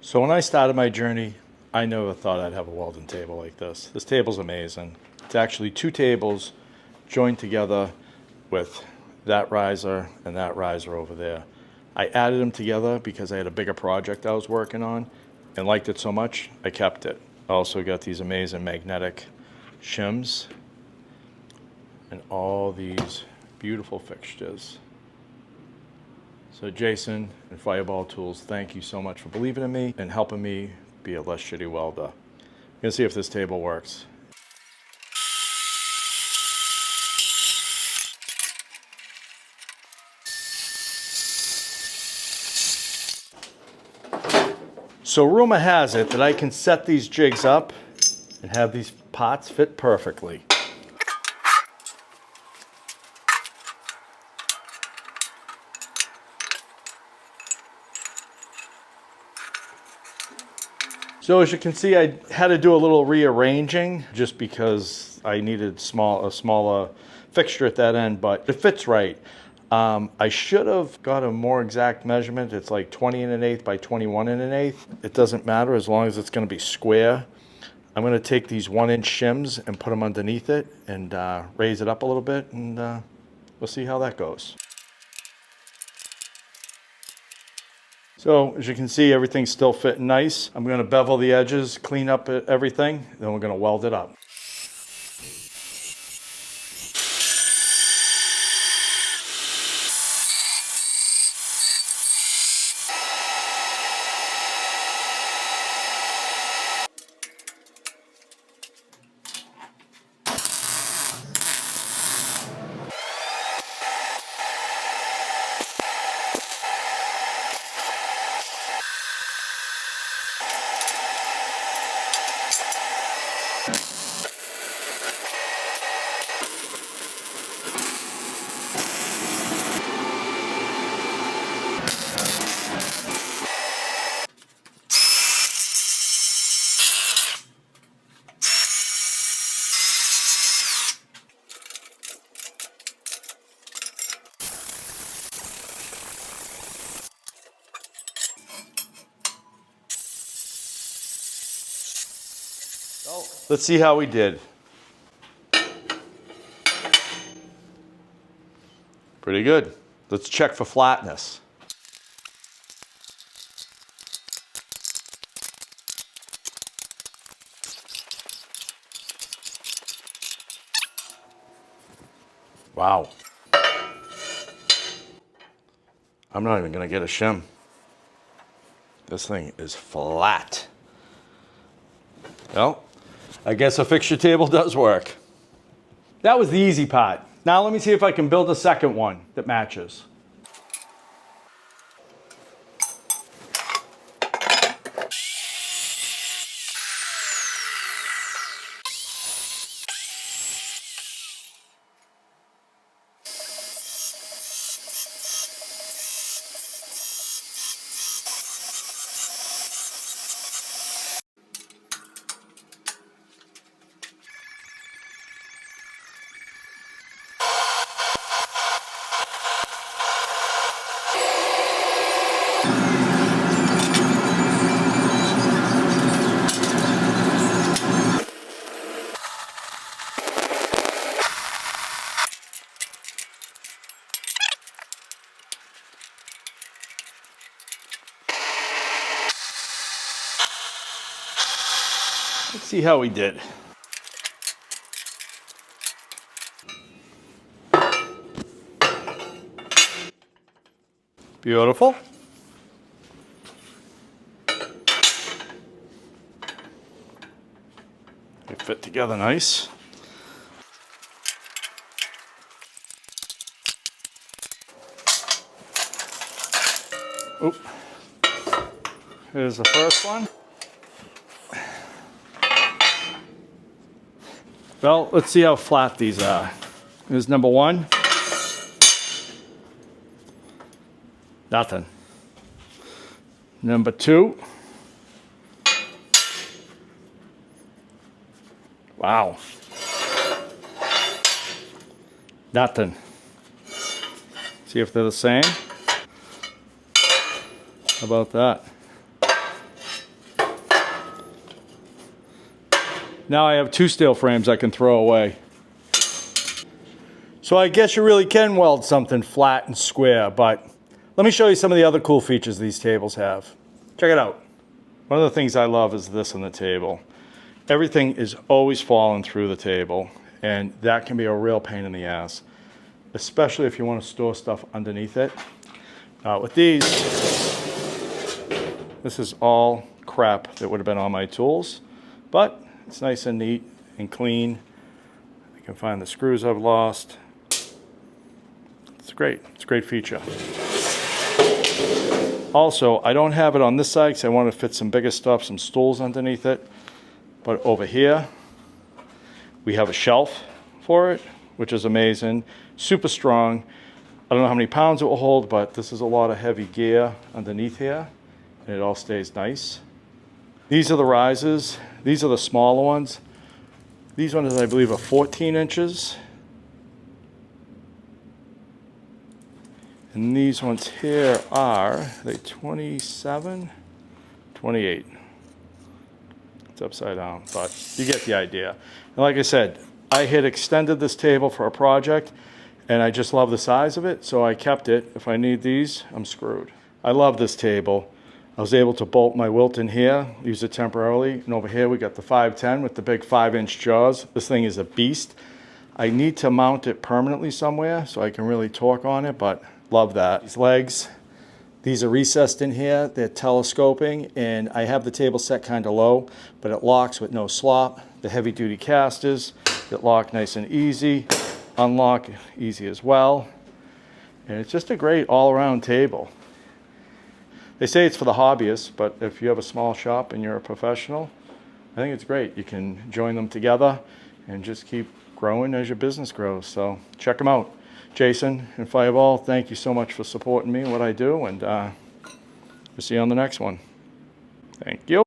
So when I started my journey, I never thought I'd have a welding table like this. This table's amazing. It's actually two tables joined together with that riser and that riser over there. I added them together because I had a bigger project I was working on and liked it so much, I kept it. I also got these amazing magnetic shims and all these beautiful fixtures. So Jason and Fireball Tools, thank you so much for believing in me and helping me be a less shitty welder. I'm gonna see if this table works. So rumor has it that I can set these jigs up and have these pots fit perfectly. So as you can see, I had to do a little rearranging just because I needed a smaller fixture at that end, but it fits right. I should have got a more exact measurement. It's like 20 1/8 by 21 1/8. It doesn't matter as long as it's going to be square. I'm going to take these 1-inch shims and put them underneath it and raise it up a little bit, and we'll see how that goes. So as you can see, everything's still fitting nice. I'm going to bevel the edges, clean up everything, then we're going to weld it up. So let's see how we did. Pretty good. Let's check for flatness. Wow. I'm not even going to get a shim. This thing is flat. Well, I guess a fixture table does work. That was the easy part. Now let me see if I can build a second one that matches. Let's see how we did. Beautiful. They fit together nice. Oop. Here's the first one. Well, let's see how flat these are. Here's number one. Nothing. Number two. Wow. Nothing. See if they're the same. How about that? Now I have 2 steel frames I can throw away. So I guess you really can weld something flat and square, but let me show you some of the other cool features these tables have. Check it out. One of the things I love is this on the table. Everything is always falling through the table, and that can be a real pain in the ass, especially if you want to store stuff underneath it. With these, this is all crap that would have been on my tools, but it's nice and neat and clean. I can find the screws I've lost. It's great. It's a great feature. Also, I don't have it on this side because I want to fit some bigger stuff, some stools underneath it. But over here, we have a shelf for it, which is amazing. Super strong. I don't know how many pounds it will hold, but this is a lot of heavy gear underneath here, and it all stays nice. These are the risers. These are the smaller ones. These ones, I believe, are 14 inches. And these ones here are, they 27? 28. It's upside down, but you get the idea. And like I said, I had extended this table for a project, and I just love the size of it, so I kept it. If I need these, I'm screwed. I love this table. I was able to bolt my wilt in here, use it temporarily, and over here we got the 510 with the big 5-inch jaws. This thing is a beast. I need to mount it permanently somewhere so I can really torque on it, but love that. These legs, these are recessed in here. They're telescoping, and I have the table set kind of low, but it locks with no slop. The heavy-duty casters that lock nice and easy, unlock easy as well, and it's just a great all-around table. They say it's for the hobbyists, but if you have a small shop and you're a professional, I think it's great. You can join them together and just keep growing as your business grows. So check them out. Jason and Fireball, thank you so much for supporting me and what I do, and we'll see you on the next one. Thank you.